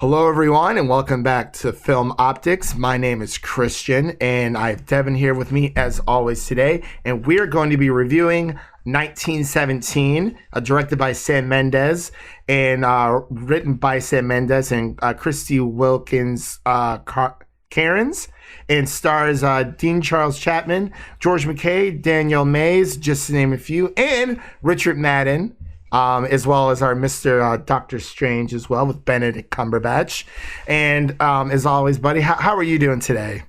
Hello, everyone, and welcome back to Film Optix. My name is Christian, and I have Devin here with me as always today, and we're going to be reviewing 1917, directed by Sam Mendes and written by Sam Mendes and Christy Wilkins Cairns, and stars Dean-Charles Chapman, George MacKay, Danielle Mays, just to name a few, and Richard Madden. As well as our Mr. Doctor Strange as well with Benedict Cumberbatch. And as always, buddy, how are you doing today?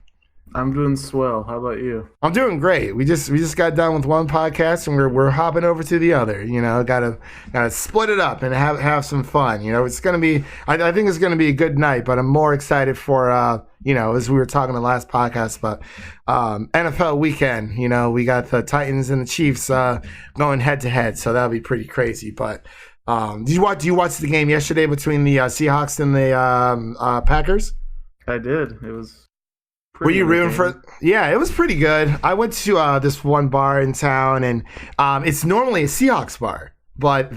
I'm doing swell. How about you? I'm doing great. We just got done with one podcast and we're hopping over to the other. You know, gotta split it up and have some fun. You know, it's gonna be. I think it's gonna be a good night. But I'm more excited for as we were talking the last podcast about NFL weekend. You know, we got the Titans and the Chiefs going head to head, so that'll be pretty crazy. But do you watch the game yesterday between the Seahawks and the Packers? I did. It was. Were you rooting for? Yeah, it was pretty good. I went to this one bar in town, and it's normally a Seahawks bar, but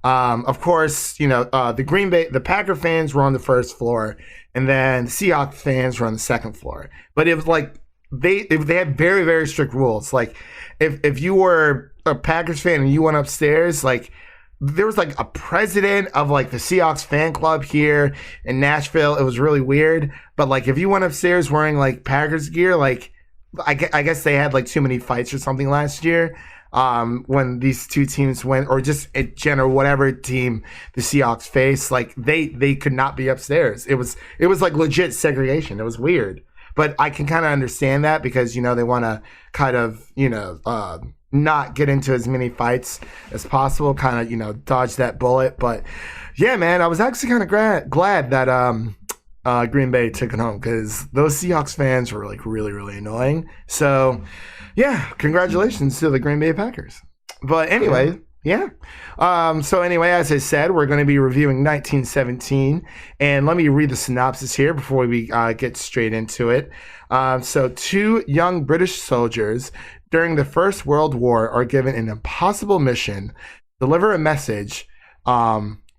of course, the Packer fans were on the first floor, and then the Seahawks fans were on the second floor. But it was like they had very, very strict rules. Like if you were a Packers fan and you went upstairs, like there was like a president of like the Seahawks fan club here in Nashville. It was really weird. But like if you went upstairs wearing like Packers gear, like I guess they had like too many fights or something last year when these two teams went, or just in general, whatever team the Seahawks faced, like they could not be upstairs. It was like legit segregation. It was weird. But I can kind of understand that because, they want to kind of, not get into as many fights as possible, kind of, dodge that bullet. But yeah, man, I was actually kind of glad that Green Bay took it home because those Seahawks fans were like really, really annoying. So yeah, congratulations to the Green Bay Packers. But anyway, yeah. So anyway, as I said, we're going to be reviewing 1917, and let me read the synopsis here before we get straight into it. So two young British soldiers during the First World War are given an impossible mission: deliver a message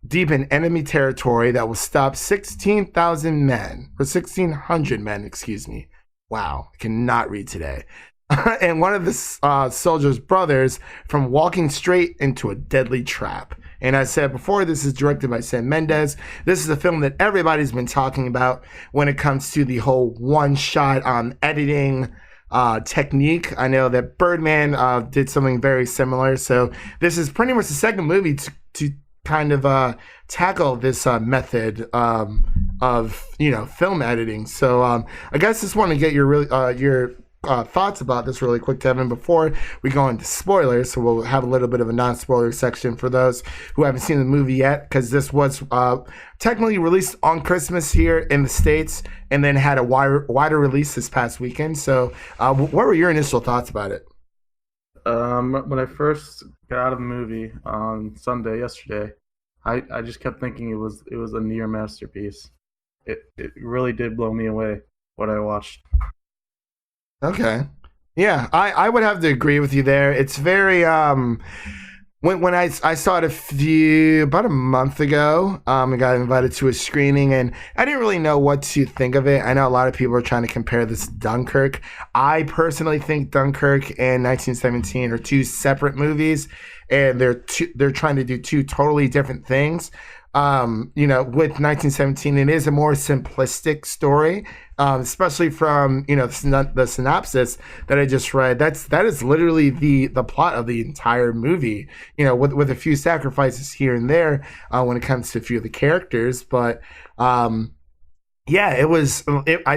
deep in enemy territory that will stop 16,000 men, or 1,600 men, excuse me. Wow, I cannot read today. And one of the soldiers' brothers from walking straight into a deadly trap. And as I said before, this is directed by Sam Mendes. This is a film that everybody's been talking about when it comes to the whole one-shot editing technique. I know that Birdman did something very similar. So this is pretty much the second movie to kind of tackle this method of film editing. So I guess just want to get your thoughts about this really quick, Devin, before we go into spoilers. So we'll have a little bit of a non-spoiler section for those who haven't seen the movie yet, because this was technically released on Christmas here in the States and then had a wider release this past weekend. So what were your initial thoughts about it? When I first got out of the movie on Sunday yesterday, I just kept thinking it was a near masterpiece. It really did blow me away what I watched. Okay. Yeah, I would have to agree with you there. It's very when I saw it about a month ago, I got invited to a screening and I didn't really know what to think of it. I know a lot of people are trying to compare this to Dunkirk. I personally think Dunkirk and 1917 are two separate movies, and they're trying to do two totally different things. With 1917, it is a more simplistic story, especially from, the synopsis that I just read. That is literally the plot of the entire movie, with a few sacrifices here and there when it comes to a few of the characters. But, I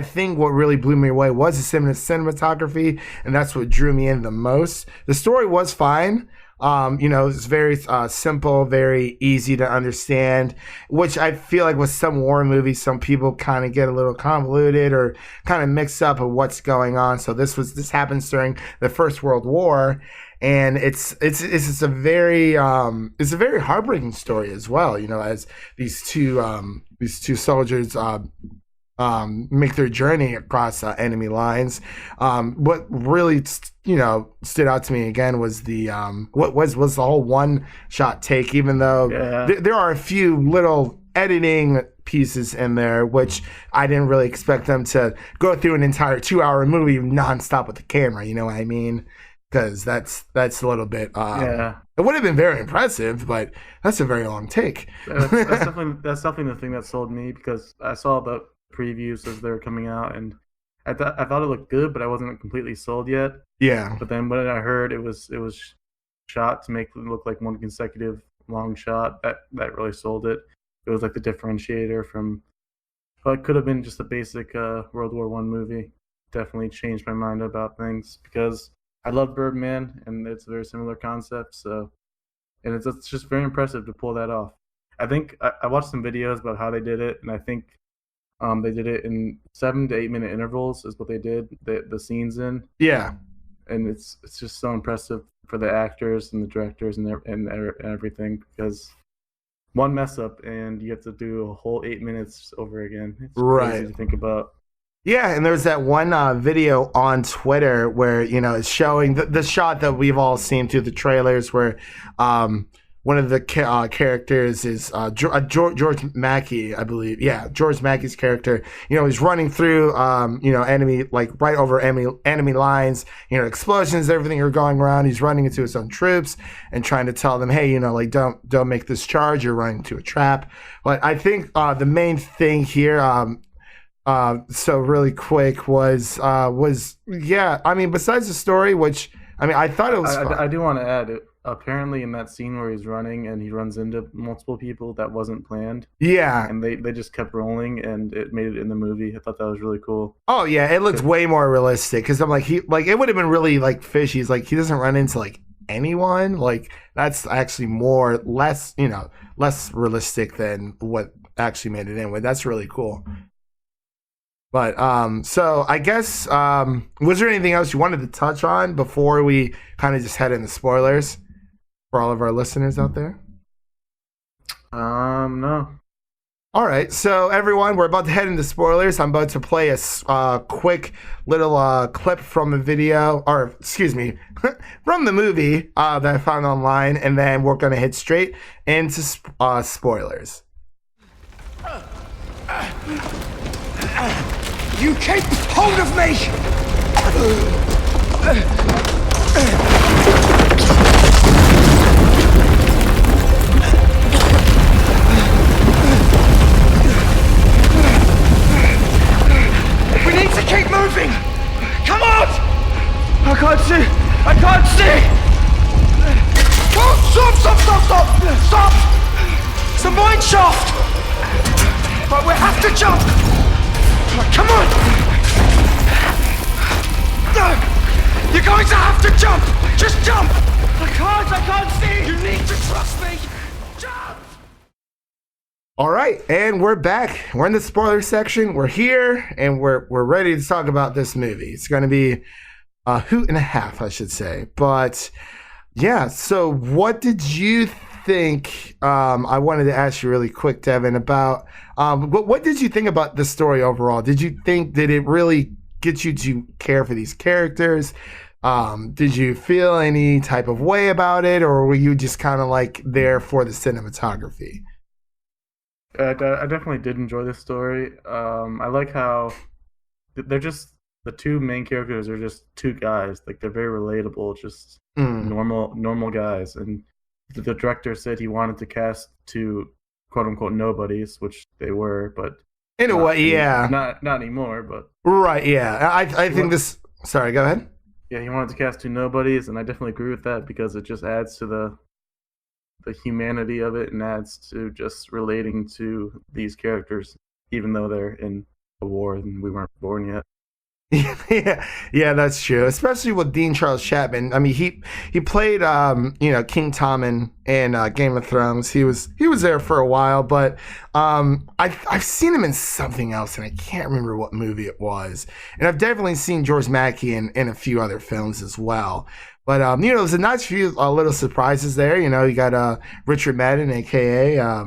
think what really blew me away was the cinematography, and that's what drew me in the most. The story was fine. It's very simple, very easy to understand, which I feel like with some war movies, some people kind of get a little convoluted or kind of mixed up of what's going on. So this happens during the First World War, and it's a very heartbreaking story as well. As these two soldiers make their journey across enemy lines. What really, stood out to me again was the what was the whole one shot take. Even though there are a few little editing pieces in there, which I didn't really expect them to go through an entire 2-hour movie nonstop with the camera. You know what I mean? Because that's a little bit. Yeah. It would have been very impressive, but that's a very long take. That's definitely the thing that sold me, because I saw the previews as they were coming out, and I thought it looked good, but I wasn't completely sold yet. Yeah. But then when I heard it was shot to make it look like one consecutive long shot, that really sold it. It was like the differentiator from what could have been just a basic World War I movie. Definitely changed my mind about things, because I love Birdman, and it's a very similar concept. So, and it's just very impressive to pull that off. I think I watched some videos about how they did it, and I think they did it in 7 to 8 minute intervals is what they did the scenes in. Yeah. And it's just so impressive for the actors and the directors and everything, because one mess up and you have to do a whole 8 minutes over again. It's crazy to think about. Yeah, and there's that one video on Twitter where, you know, it's showing the shot that we've all seen through the trailers where one of the characters is George MacKay, I believe. Yeah, George Mackay's character, you know, he's running through, you know, enemy, like right over enemy lines, you know, explosions, everything are going around. He's running into his own troops and trying to tell them, hey, you know, like, don't make this charge. You're running into a trap. But I think the main thing here, so really quick was yeah, I mean, besides the story, which, I mean, I thought it was fun. I do want to add, apparently in that scene where he's running and he runs into multiple people, that wasn't planned. Yeah. And they just kept rolling, and it made it in the movie. I thought that was really cool. Oh yeah, it looked way more realistic, because I'm like, it would have been really like fishy. He's like, he doesn't run into like anyone. Like, that's actually less realistic than what actually made it in with. That's really cool. But so I guess was there anything else you wanted to touch on before we kind of just head into spoilers for all of our listeners out there? No. All right, so everyone, we're about to head into spoilers. I'm about to play a quick little clip from a video, or excuse me, from the movie that I found online, and then we're gonna hit straight into spoilers. You keep hold of me! We need to keep moving! Come on! I can't see! I can't see! Oh, stop! It's a mine shaft! But we have to jump! Come on! You're going to have to jump! Just jump! I can't see! You need to trust me! Jump! All right, and we're back. We're in the spoiler section. We're here, and we're ready to talk about this movie. It's going to be a hoot and a half, I should say. But yeah, so what did you think? I wanted to ask you really quick, Devin, about what did you think about the story overall? Did it really get you to care for these characters? Did you feel any type of way about it, or were you just kind of like there for the cinematography? I definitely did enjoy this story. I like how they're just, the two main characters are just two guys. Like, they're very relatable, just normal guys. And the director said he wanted to cast two quote unquote nobodies, which they were, but in a way, yeah, not anymore. But right, yeah. I think this. Sorry, go ahead. Yeah, he wanted to cast two nobodies, and I definitely agree with that, because it just adds to the humanity of it, and adds to just relating to these characters, even though they're in a war and we weren't born yet. yeah, that's true. Especially with Dean-Charles Chapman. I mean, he played King Tommen in Game of Thrones. He was there for a while, but I've seen him in something else, and I can't remember what movie it was. And I've definitely seen George MacKay in a few other films as well. But there's a nice few little surprises there. You got Richard Madden, aka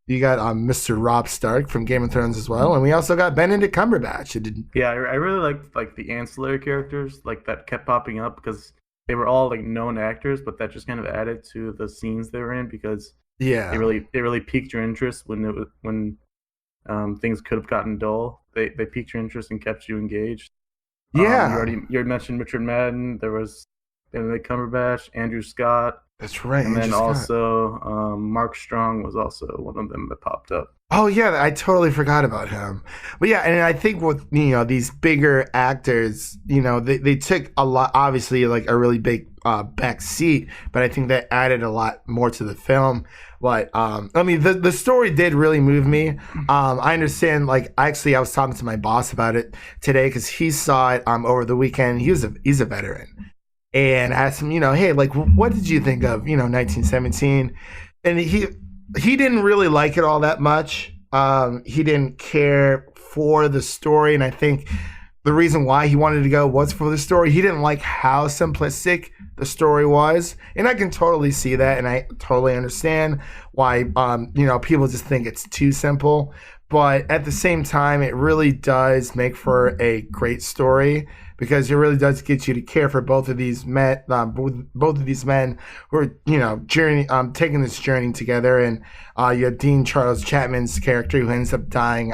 you got Mr. Robb Stark from Game of Thrones as well, and we also got Benedict Cumberbatch. Yeah, I really liked like the ancillary characters like that kept popping up, because they were all like known actors, but that just kind of added to the scenes they were in, because it really piqued your interest when things could have gotten dull. They piqued your interest and kept you engaged. Yeah. You already mentioned Richard Madden. There was Benedict Cumberbatch, Andrew Scott. That's right. And then Scott. also Mark Strong was also one of them that popped up. Oh yeah, I totally forgot about him. But yeah, and I think with these bigger actors, they took a lot, obviously like a really big back seat, but I think that added a lot more to the film. But I mean, the story did really move me. I understand. Like, actually, I was talking to my boss about it today because he saw it over the weekend. He's a veteran, and I asked him, hey, like, what did you think of 1917? And he didn't really like it all that much. He didn't care for the story, and I think the reason why he wanted to go was for the story. He didn't like how simplistic the story was, and I can totally see that, and I totally understand why people just think it's too simple. But at the same time, it really does make for a great story because it really does get you to care for both of these men, both of these men who are taking this journey together. And you have Dean-Charles Chapman's character who ends up dying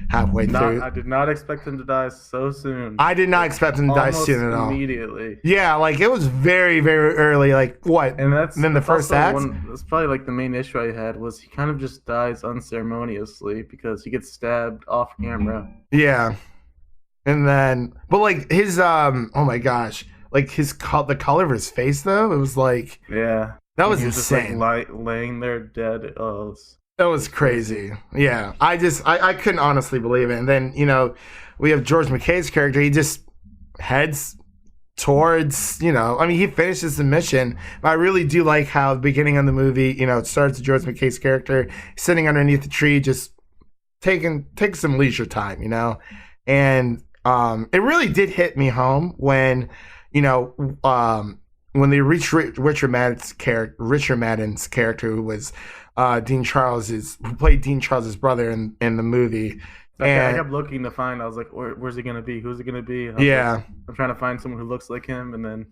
halfway through. I did not expect him to die so soon. I did not expect him to die soon at all. Immediately. Yeah, like it was very, very early. Like what? And that's then the first act. That's probably like the main issue I had was he kind of just dies unceremoniously because he gets stabbed off camera. Yeah. And then, but like his, oh my gosh, like the color of his face though, it was like, yeah, that was Just, insane. like, laying there dead. Oh, that was crazy. Yeah, I couldn't honestly believe it. And then we have George MacKay's character. He just heads towards, he finishes the mission. But I really do like how the beginning of the movie, it starts with George MacKay's character sitting underneath the tree, just taking some leisure time, and. It really did hit me home when, when they reached Richard Madden's character, who was who played Dean Charles's brother in the movie. I kept looking to find. I was like, where's he gonna be? Who's it gonna be? Yeah, I'm trying to find someone who looks like him, and then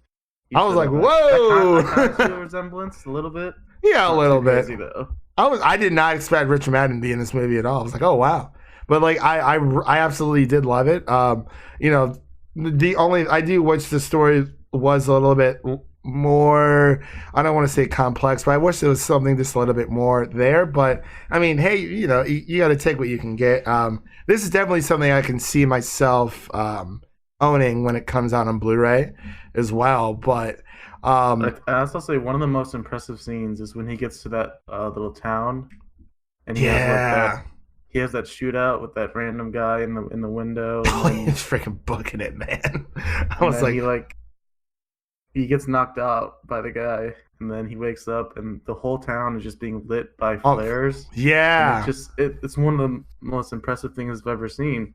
I was like, whoa, I kind of see a resemblance a little bit. Yeah, a little bit. Crazy, though. I did not expect Richard Madden to be in this movie at all. I was like, oh wow. But like I absolutely did love it. I do wish the story was a little bit more, I don't want to say complex, but I wish there was something just a little bit more there. But I mean, hey, you got to take what you can get. This is definitely something I can see myself owning when it comes out on Blu-ray as well. But I also say one of the most impressive scenes is when he gets to that little town, and he has that shootout with that random guy in the window. Oh, he's freaking booking it, man. I was like, he gets knocked out by the guy, and then he wakes up, and the whole town is just being lit by flares. Yeah, and it's one of the most impressive things I've ever seen.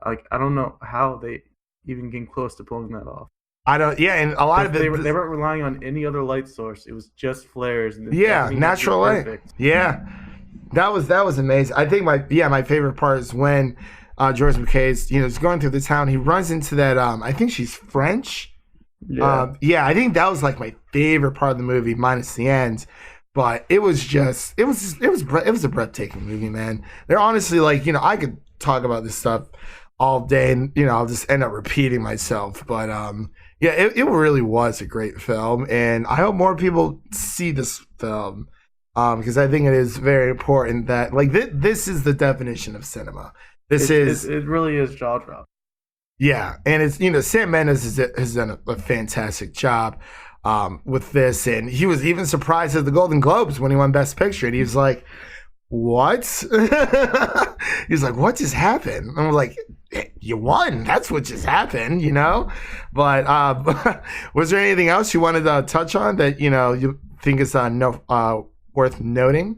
Like, I don't know how they even came close to pulling that off. I don't. Yeah, and a lot of it, they weren't relying on any other light source. It was just flares. And natural light. Yeah. That was amazing. I think my favorite part is when George MacKay's is going through the town. He runs into that I think she's French. Yeah. I think that was like my favorite part of the movie, minus the end. But it was a breathtaking movie, man. They're honestly like I could talk about this stuff all day, and I'll just end up repeating myself. But it really was a great film, and I hope more people see this film. Because I think it is very important that this is the definition of cinema. It really is jaw drop. Yeah, and it's Sam Mendes has done a fantastic job with this, and he was even surprised at the Golden Globes when he won Best Picture, and he was like, "What?" He's like, "What just happened?" And I'm like, "You won. That's what just happened, But was there anything else you wanted to touch on that you think is worth noting?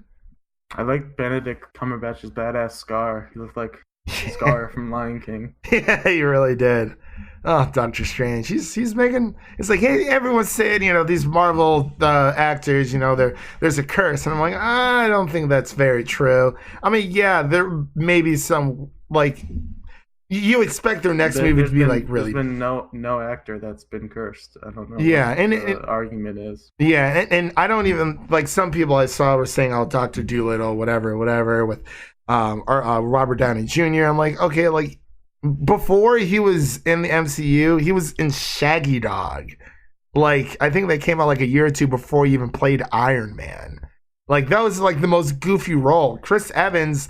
I like Benedict Cumberbatch's badass scar. He looked like Scar from Lion King. Yeah, he really did. Oh, Doctor Strange. He's making. It's like, hey, everyone's saying, these Marvel actors, there's a curse, and I'm like, I don't think that's very true. I mean, yeah, there may be some you expect their next movie to be really. There's been no actor that's been cursed. I don't know. Yeah, what the argument is. Yeah, and I don't even some people I saw were saying, "Oh, Dr. Dolittle, whatever," with or Robert Downey Jr. I'm like, okay, like before he was in the MCU, he was in Shaggy Dog. Like, I think that came out like a year or two before he even played Iron Man. Like, that was like the most goofy role. Chris Evans,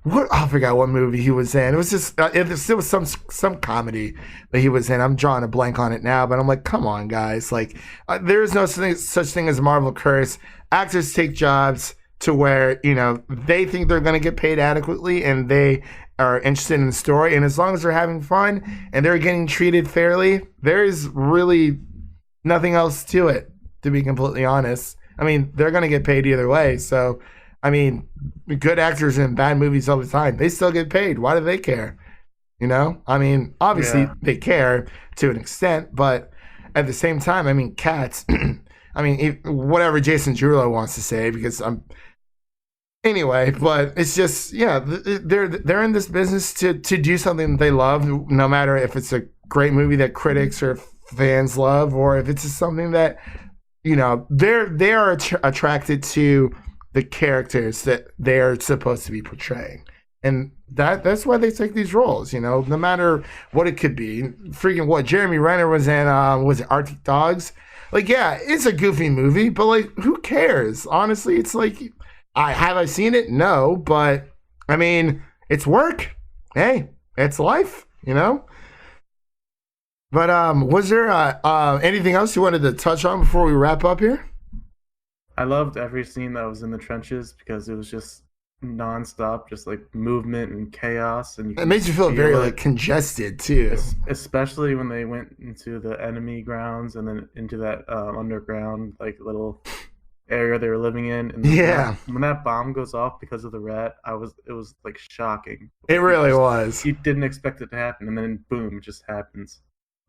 I forgot what movie he was in. It was just, it was some comedy that he was in. I'm drawing a blank on it now, but I'm like, come on, guys. Like, there is no such thing as a Marvel curse. Actors take jobs to where, you know, they think they're going to get paid adequately and they are interested in the story. And as long as they're having fun and they're getting treated fairly, there is really nothing else to it, to be completely honest. I mean, they're going to get paid either way. So, I mean, good actors in bad movies all the time, they still get paid. Why do they care? You know? I mean, obviously they care to an extent, but at the same time, I mean, Cats, I mean, whatever Jason Derulo wants to say, because anyway, but it's just, yeah, they're in this business to do something that they love, no matter if it's a great movie that critics or fans love, or if it's just something that, you know, they are attracted to the characters that they're supposed to be portraying, and that's why they take these roles. You know, no matter what it could be. Freaking what Jeremy Renner was in, was it Arctic Dogs? Like, yeah, it's a goofy movie, but like, who cares? Honestly, it's like, have I seen it? No, but I mean, it's work. Hey, it's life. You know. But was there anything else you wanted to touch on before we wrap up here? I loved every scene that was in the trenches because it was just nonstop, just like movement and chaos, and it makes you feel very like congested too. Especially when they went into the enemy grounds and then into that underground like little area they were living in. And when that bomb goes off because of the rat, it was like shocking. It really was. You didn't expect it to happen, and then boom, it just happens.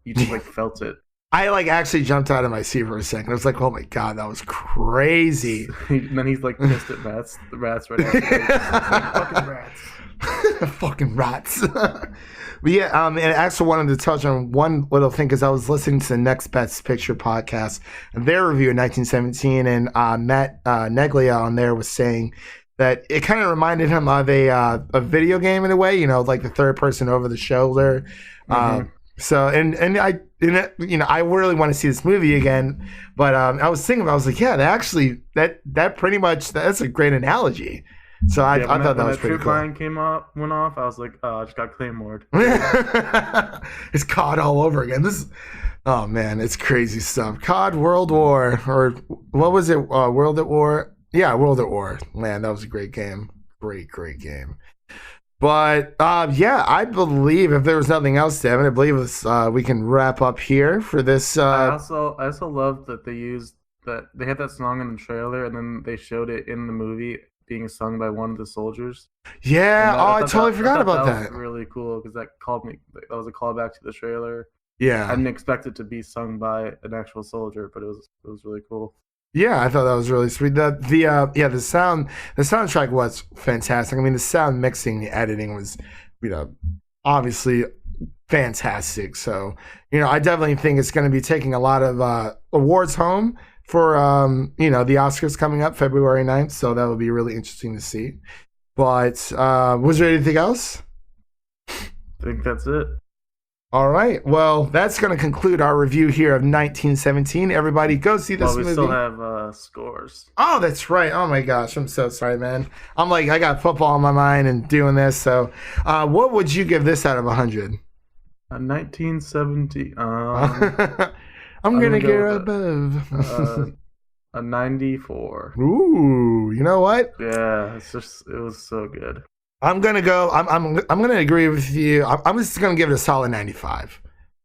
You just like felt it. I like actually jumped out of my seat for a second. I was like, "Oh my god, that was crazy!" And then he's like pissed at the rats right after. Fucking rats. Fucking rats. But yeah, and I actually wanted to touch on one little thing because I was listening to the Next Best Picture podcast and their review of 1917, and Matt Neglia on there was saying that it kind of reminded him of a video game in a way. You know, like the third person over the shoulder. Mm-hmm. So and I you know, I really want to see this movie again, but I was thinking, I was like, yeah, that pretty much, that's a great analogy. So I thought that was pretty cool. When that troop line went off, I was like, oh, I just got claymored. It's COD all over again. Oh man, it's crazy stuff. COD World War, or what was it? World at War. Yeah, World at War. Man, that was a great game. Great game. But yeah, I believe if there was nothing else, Devin, I believe we can wrap up here for this. I also love that they had that song in the trailer, and then they showed it in the movie being sung by one of the soldiers. Yeah, I totally forgot about that. That was really cool because that was a callback to the trailer. Yeah, I didn't expect it to be sung by an actual soldier, but it was really cool. Yeah, I thought that was really sweet. The soundtrack was fantastic. I mean, the sound mixing, the editing was, you know, obviously fantastic. So, you know, I definitely think it's going to be taking a lot of awards home for, you know, the Oscars coming up February 9th. So that would be really interesting to see. But was there anything else? I think that's it. All right. Well, that's going to conclude our review here of 1917. Everybody, go see this movie. We still have scores. Oh, that's right. Oh, my gosh. I'm so sorry, man. I'm like, I got football on my mind and doing this. So what would you give this out of 100? 1970. I'm going to go above. A 94. Ooh, you know what? Yeah, it was so good. I'm gonna go. I'm gonna agree with you. I'm just gonna give it a solid 95.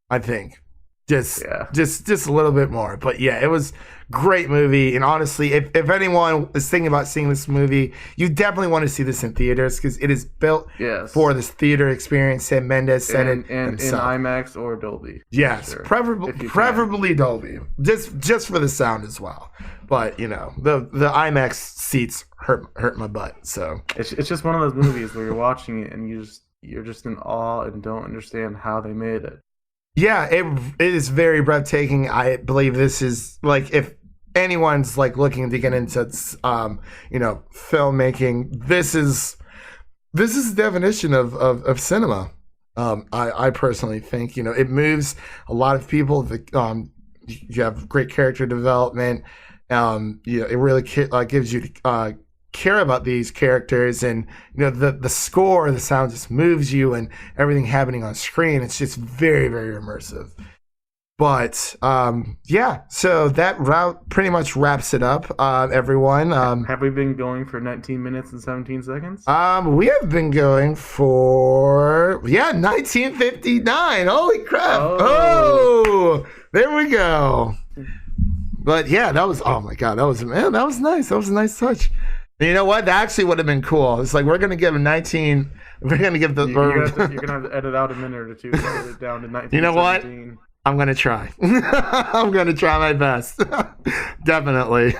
I think, just a little bit more. But yeah, it was a great movie. And honestly, if anyone is thinking about seeing this movie, you definitely want to see this in theaters because it is built for this theater experience. And Mendes said and in IMAX or Dolby. Yes, sure. Preferably Dolby, just for the sound as well. But you know, the IMAX seats hurt my butt. So it's just one of those movies where you're watching it and you're just in awe and don't understand how they made it. Yeah, it is very breathtaking. I believe this is like, if anyone's like looking to get into you know, filmmaking, this is this is the definition of cinema. I personally think, it moves a lot of people. You have great character development. It really gives you care about these characters, and the score, the sound just moves you, and everything happening on screen. It's just very, very immersive. But so that route pretty much wraps it up, everyone. Have we been going for 19 minutes and 17 seconds? We have been going for 1959. Holy crap! Oh, there we go. But yeah, that was that was nice. That was a nice touch. And you know what? That actually would have been cool. It's like we're gonna give 19. We're gonna give the. You're gonna have to edit out a minute or two to get it down to 19. You know what? I'm going to try. I'm going to try my best. Definitely.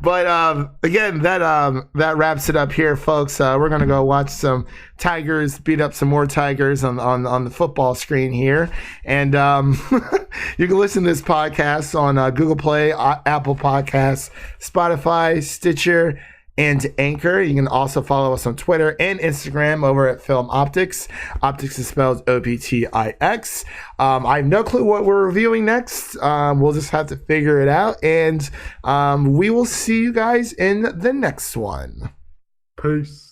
But again, that wraps it up here, folks. We're going to go watch some Tigers beat up some more Tigers on the football screen here. And you can listen to this podcast on Google Play, Apple Podcasts, Spotify, Stitcher, and Anchor. You can also follow us on Twitter and Instagram over at Film Optix. Optix is spelled Optix. I have no clue what we're reviewing next. We'll just have to figure it out. And we will see you guys in the next one. Peace.